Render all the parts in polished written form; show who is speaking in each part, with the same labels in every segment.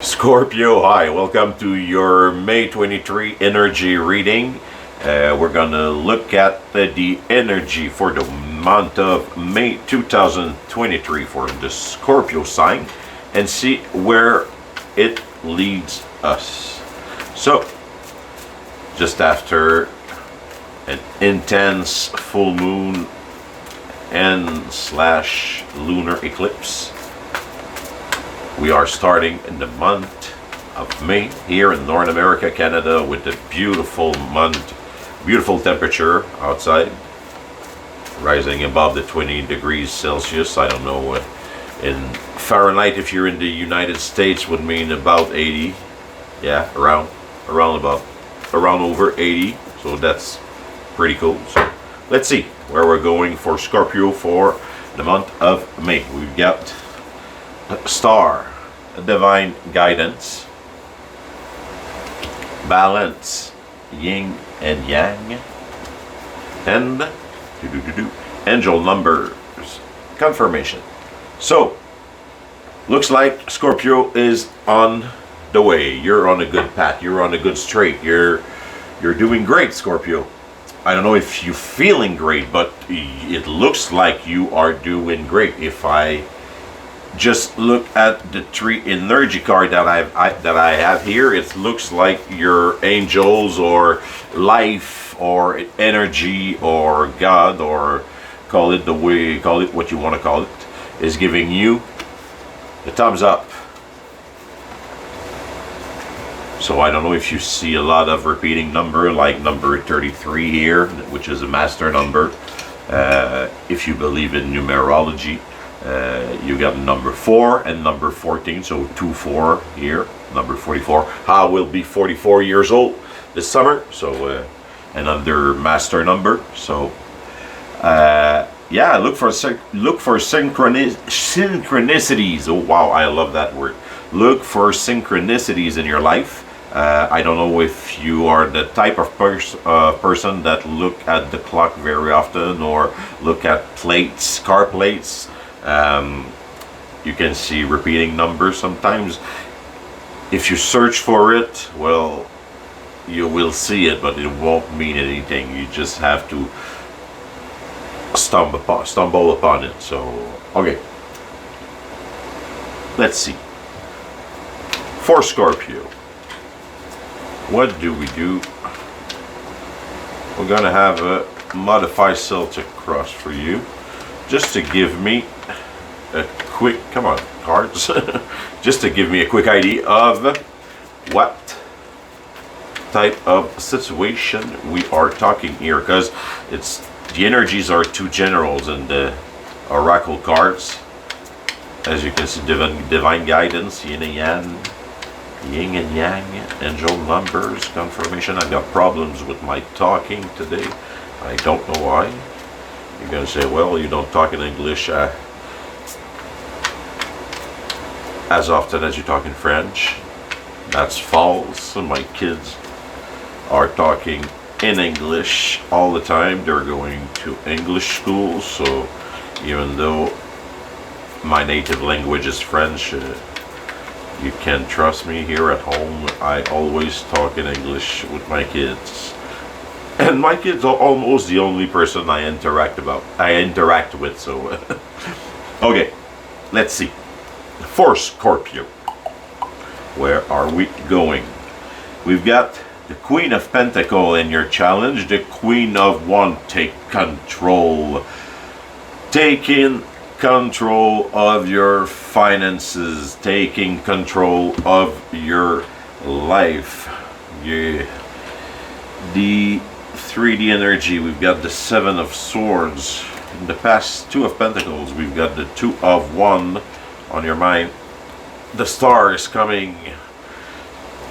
Speaker 1: Scorpio, hi, welcome to your May 23 energy reading. We're going to look at the energy for the month of May 2023 for the Scorpio sign and see where it leads us. So, just after an intense full moon and slash lunar eclipse, we are starting in the month of May here in North America, Canada, with a beautiful month, beautiful temperature outside, rising above the 20 degrees Celsius. I don't know what in Fahrenheit, if you're in the United States, would mean about 80. Yeah, around over 80. So that's pretty cool. So let's see where we're going for Scorpio for the month of May. We've got star, divine guidance, balance, yin and yang, and angel numbers, confirmation. So looks like Scorpio is on the way. You're on a good path, you're on a good straight, you're doing great, Scorpio. I don't know if you're feeling great, but it looks like you are doing great. If I just look at the three energy card that I have here, it looks like your angels or life or energy or God, or call it what you want to call it, is giving you the thumbs up. So I don't know if you see a lot of repeating number, like number 33 here, which is a master number. If you believe in numerology, you got number 4 and number 14, so 2-4 here, number 44. I will be 44 years old this summer, so another master number. So yeah, look for synchronicities. Oh wow, I love that word. Look for synchronicities in your life. I don't know if you are the type of person that look at the clock very often, or look at plates, car plates. You can see repeating numbers sometimes. If you search for it, well, you will see it, but it won't mean anything. You just have to stumble upon it. So okay, let's see. For Scorpio, what do we do? We're gonna have a modify Celtic cross for you, just to give me a quick, come on cards, just to give me a quick idea of what type of situation we are talking here, because it's the energies are two generals in the oracle cards. As you can see, divine guidance, yin and yang, angel numbers, confirmation. I've got problems with my talking today. I don't know why. You're going to say, well, you don't talk in English as often as you talk in French. That's false. My kids are talking in English all the time. They're going to English schools, so even though my native language is French, you can trust me. Here at home, I always talk in English with my kids. And my kids are almost the only person I interact with, so okay, let's see. For Scorpio, where are we going? We've got the Queen of Pentacles in your challenge, the Queen of Wands. Take control. Taking control of your finances, taking control of your life. Yeah. The 3D energy, we've got the 7 of Swords. In the past, 2 of Pentacles, we've got the 2 of Wands on your mind. The Star is coming.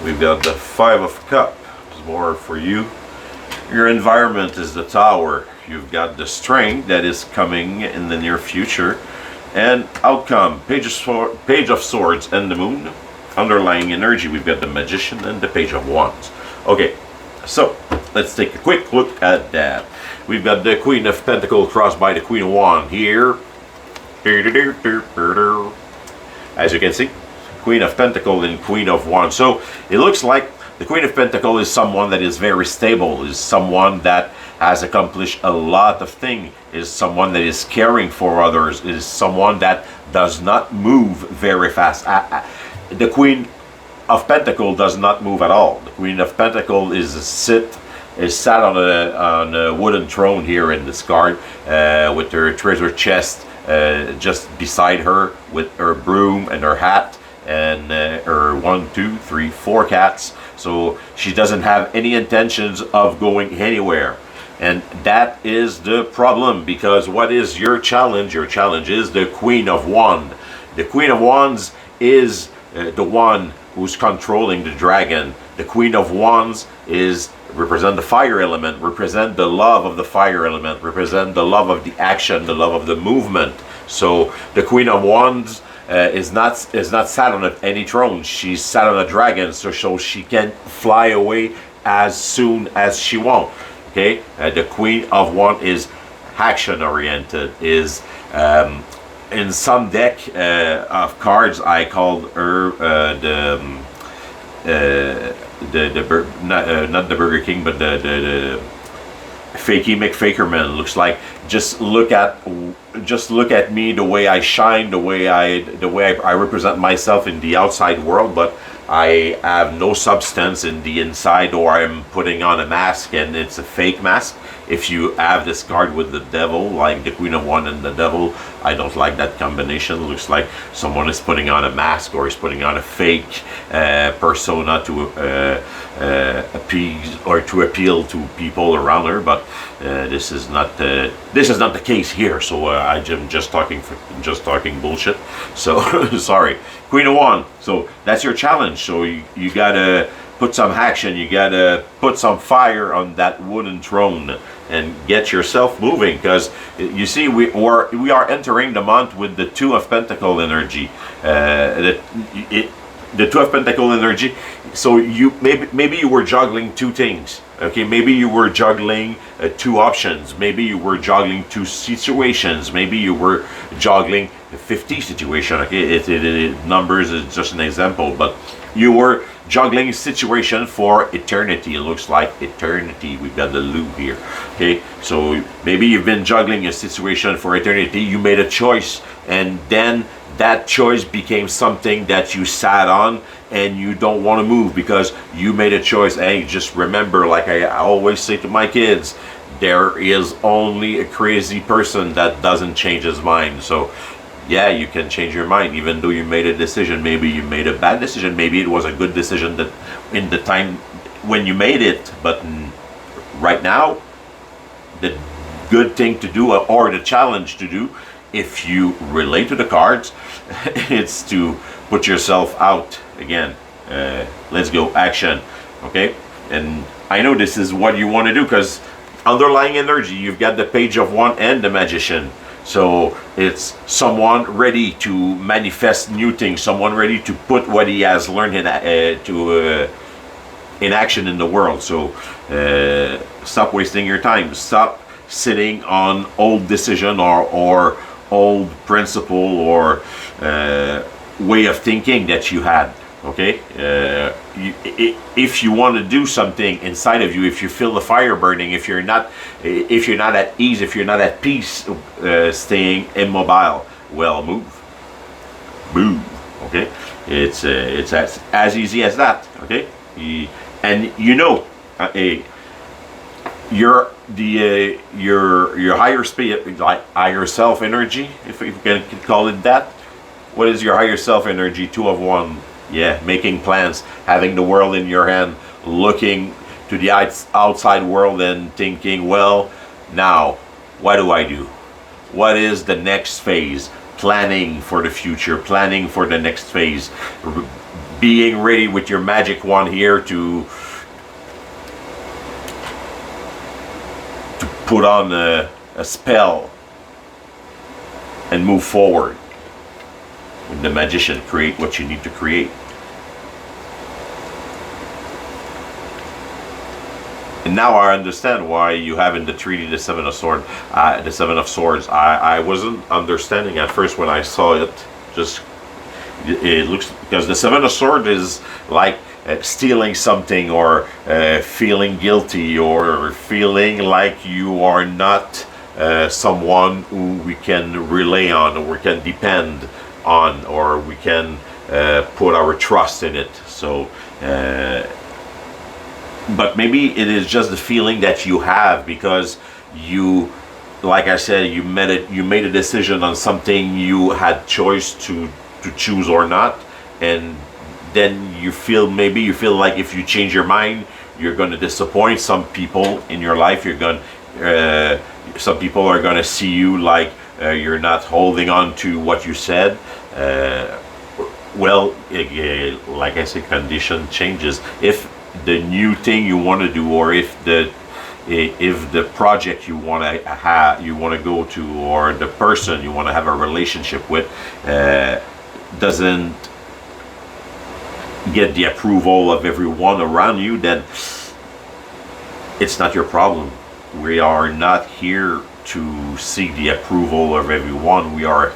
Speaker 1: We've got the 5 of Cups. It's more for you. Your environment is the Tower. You've got the Strength that is coming in the near future. And outcome, Page of Swords and the Moon. Underlying energy, we've got the Magician and the Page of Wands. Okay, so let's take a quick look at that. We've got the Queen of Pentacles crossed by the Queen of Wands here. As you can see, Queen of Pentacles and Queen of Wands. So it looks like the Queen of Pentacles is someone that is very stable, is someone that has accomplished a lot of things, is someone that is caring for others, is someone that does not move very fast. The Queen of Pentacles does not move at all. The Queen of Pentacles is sat on a wooden throne here in this card, with her treasure chest just beside her, with her broom and her hat and her 1, 2, 3, 4 cats. So she doesn't have any intentions of going anywhere. And that is the problem, because what is your challenge? Your challenge is the Queen of Wands. The Queen of Wands is the one who's controlling the dragon. The Queen of Wands is represent the fire element, represent the love of the fire element, represent the love of the action, the love of the movement. So the Queen of Wands is not sat on any throne. She's sat on a dragon, so she can fly away as soon as she wants. Okay, the Queen of Wands is action oriented. Is in some deck of cards, I called her not the Burger King, but the Fakey McFakerman. Looks like just look at me, the way I shine, the way I represent myself in the outside world, but I have no substance in the inside, or I'm putting on a mask and it's a fake mask. If you have this card with the devil, like the Queen of Wands and the devil, I don't like that combination. Looks like someone is putting on a mask or is putting on a fake persona to appease or to appeal to people around her. But this is not the case here. So I'm just talking bullshit. So sorry, Queen of Wands. So that's your challenge. So you gotta put some action. You gotta put some fire on that wooden throne and get yourself moving, because you see we are entering the month with the Two of Pentacles energy. The Two of Pentacles energy. So you maybe you were juggling two things. Okay, maybe you were juggling two options. Maybe you were juggling two situations. Maybe you were juggling a 50 situation. Okay, numbers is just an example, but you were juggling a situation for eternity. It looks like eternity. We've got the loop here. Okay, so maybe you've been juggling a situation for eternity. You made a choice, and then that choice became something that you sat on and you don't want to move because you made a choice. Hey, just remember, like I always say to my kids, there is only a crazy person that doesn't change his mind. So yeah, you can change your mind even though you made a decision. Maybe you made a bad decision, maybe it was a good decision that in the time when you made it, but right now the good thing to do, or the challenge to do, if you relate to the cards, it's to put yourself out again. Let's go, action. Okay, and I know this is what you want to do, because underlying energy, you've got the Page of Wands and the Magician. So it's someone ready to manifest new things, someone ready to put what he has learned in action in the world. So stop wasting your time. Stop sitting on old decision or old principle or way of thinking that you had. Okay, if you want to do something inside of you, if you feel the fire burning, if you're not at ease, if you're not at peace, staying immobile, well, move. Okay, it's as easy as that. Okay, and you know, your higher spirit, like higher self energy, if you can call it that. What is your higher self energy? Two of Wands. Yeah, making plans, having the world in your hand, looking to the outside world and thinking, well, now, what do I do? What is the next phase? Planning for the future, planning for the next phase, being ready with your magic wand here to put on a spell and move forward. With the Magician, create what you need to create. And now I understand why you have in the treaty the Seven of Swords. I wasn't understanding at first when I saw it. Just It looks, because the Seven of Swords is like stealing something, or feeling guilty, or feeling like you are not someone who we can rely on, or we can depend on, or we can put our trust in it. So but maybe it is just the feeling that you have, because you, like I said, you made a decision on something you had choice to choose or not, and then you feel like if you change your mind, you're going to disappoint some people in your life. Some people are going to see you like you're not holding on to what you said. Like I said, condition changes. If the new thing you want to do, or if the project you want to go to, or the person you want to have a relationship with doesn't get the approval of everyone around you, then it's not your problem. We are not here to seek the approval of everyone. We are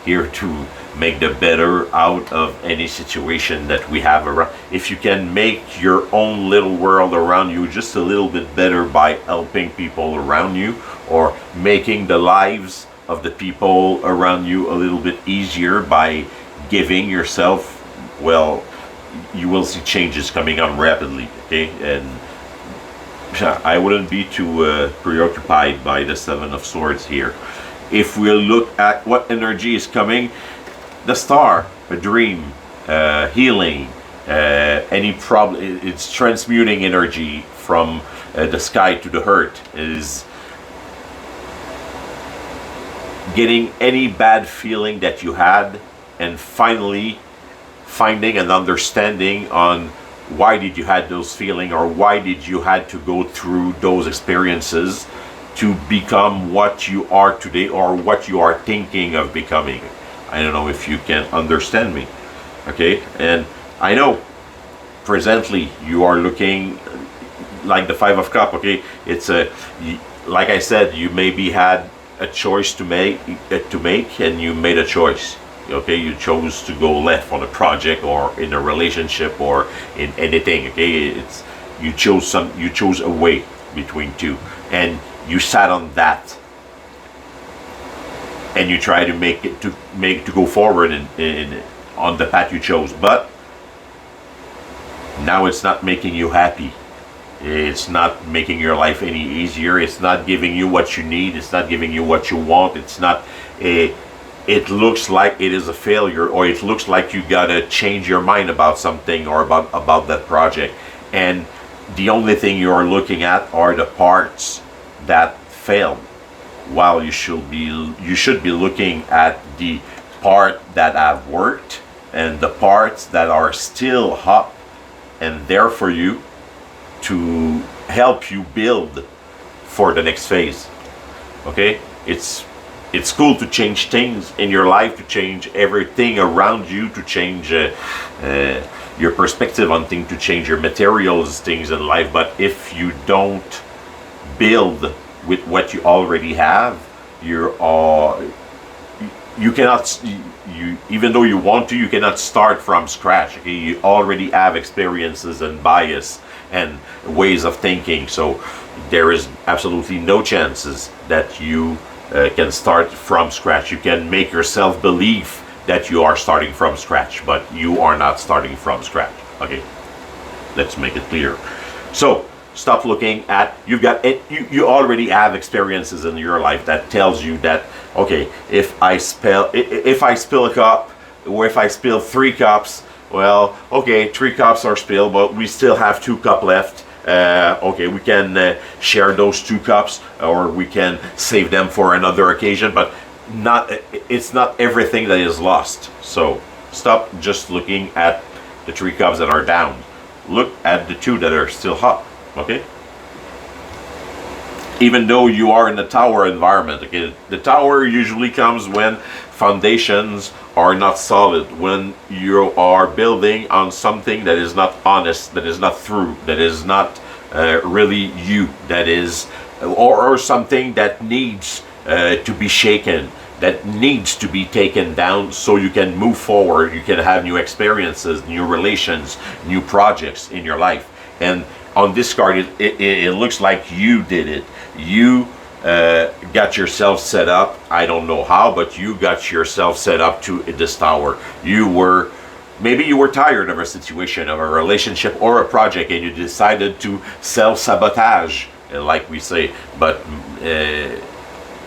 Speaker 1: here to make the better out of any situation that we have around. If you can make your own little world around you just a little bit better by helping people around you, or making the lives of the people around you a little bit easier by giving yourself, well, you will see changes coming on rapidly. Okay, and I wouldn't be too preoccupied by the Seven of Swords here. If we look at what energy is coming, the Star, a dream, healing, any problem, it's transmuting energy from the sky to the earth, is getting any bad feeling that you had, and finally finding an understanding on why did you had those feelings, or why did you had to go through those experiences to become what you are today, or what you are thinking of becoming. I don't know if you can understand me. Okay, and I know presently you are looking like the Five of Cups. Okay, it's like I said, you maybe had a choice to make, and you made a choice. Okay, you chose to go left on a project, or in a relationship, or in anything. Okay, it's you chose a way between two, and you sat on that, and you try to make it to go forward in on the path you chose. But now it's not making you happy. It's not making your life any easier. It's not giving you what you need. It's not giving you what you want. It's not a. It looks like it is a failure, or it looks like you gotta change your mind about something, or about that project. And the only thing you are looking at are the parts that failed, while you should be looking at the part that have worked, and the parts that are still up and there for you to help you build for the next phase. Okay, it's cool to change things in your life, to change everything around you, to change your perspective on things, to change your materials, things in life. But if you don't build with what you already have, you cannot, even though you want to, you cannot start from scratch. Okay? You already have experiences and bias and ways of thinking, so there is absolutely no chances that you can start from scratch. You can make yourself believe that you are starting from scratch, but you are not starting from scratch. Okay, let's make it clear. So stop looking at, you've got it, you already have experiences in your life that tells you that, okay, if I spill a cup, or if I spill 3 cups, well, okay, 3 cups are spilled, but we still have 2 cups left. Okay, we can share those 2 cups, or we can save them for another occasion, but it's not everything that is lost. So stop just looking at the 3 cups that are down. Look at the 2 that are still up. Okay, even though you are in the tower environment. Okay, the tower usually comes when foundations are not solid, when you are building on something that is not honest, that is not true, that is not really you, that is, or something that needs to be shaken. that needs to be taken down so you can move forward, you can have new experiences, new relations, new projects in your life. And on this card, it looks like you did it. You got yourself set up. I don't know how, but you got yourself set up to this tower. Maybe you were tired of a situation, of a relationship or a project, and you decided to self-sabotage, like we say. But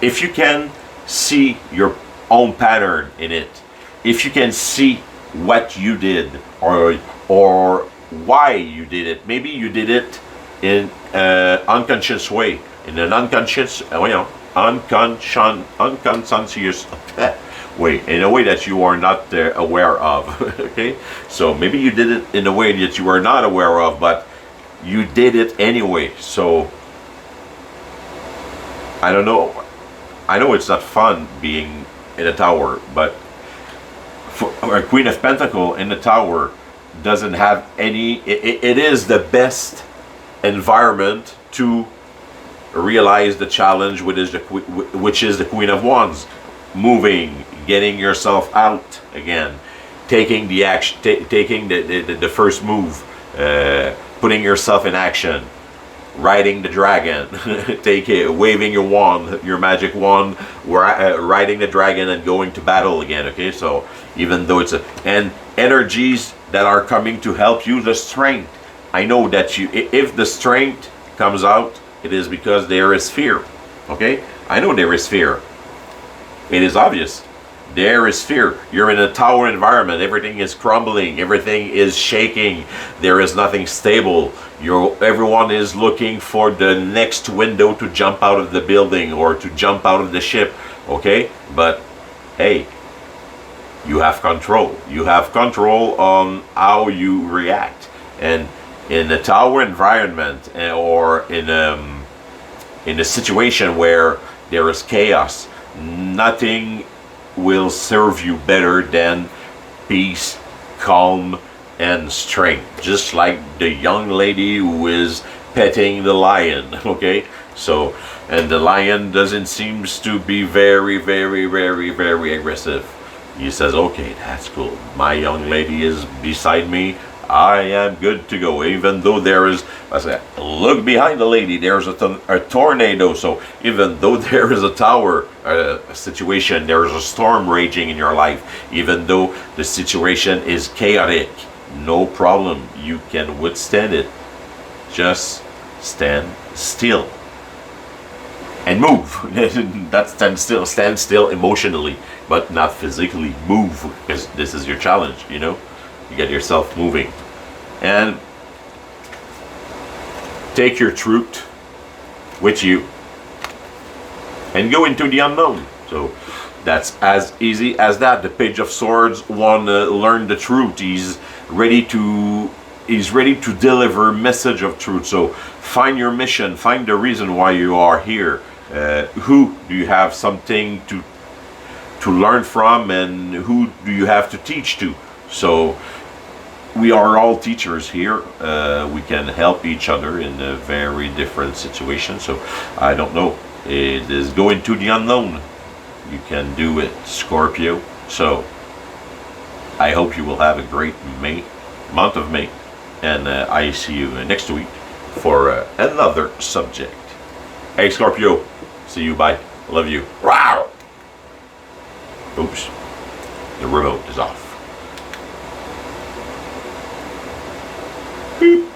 Speaker 1: if you can see your own pattern in it, if you can see what you did or why you did it, maybe you did it in an unconscious way, in an unconscious, unconscious way, in a way that you are not aware of. Okay, so maybe you did it in a way that you are not aware of, but you did it anyway. So I don't know. I know it's not fun being in a tower, but for a Queen of Pentacles in the tower doesn't have any. It is the best environment to realize the challenge, which is the Queen of Wands. Moving, getting yourself out again, taking the action, taking the first move, putting yourself in action, riding the dragon, waving your wand, your magic wand, riding the dragon and going to battle again. Okay, so even though and energies that are coming to help you, the strength. I know that if the strength comes out, it is because there is fear. Okay, I know there is fear. It is obvious. There is fear. You're in a tower environment. Everything is crumbling. Everything is shaking. There is nothing stable. Everyone is looking for the next window to jump out of the building or to jump out of the ship. Okay? But hey, you have control. You have control on how you react. And in a tower environment, or in a situation where there is chaos, nothing will serve you better than peace, calm, and strength. Just like the young lady who is petting the lion. Okay, so, and the lion doesn't seem to be very, very, very, very aggressive. He says, okay, that's cool, my young lady is beside me, I am good to go. Even though there is, I say, look behind the lady, there's a tornado. So even though there is a tower situation, there is a storm raging in your life, even though the situation is chaotic, no problem, you can withstand it. Just stand still and move. That's stand still emotionally, but not physically. Move, because this is your challenge, you know. You get yourself moving, and take your truth with you and go into the unknown. So that's as easy as that. The Page of Swords want to learn the truth. He's ready to deliver message of truth. So find your mission, find the reason why you are here. Who do you have something to learn from, and who do you have to teach to? So we are all teachers here. We can help each other in a very different situation. So I don't know. It is going to the unknown. You can do it, Scorpio. So I hope you will have a great month of May. And I see you next week for another subject. Hey, Scorpio. See you. Bye. Love you. Wow. Oops. The remote is off. Beep.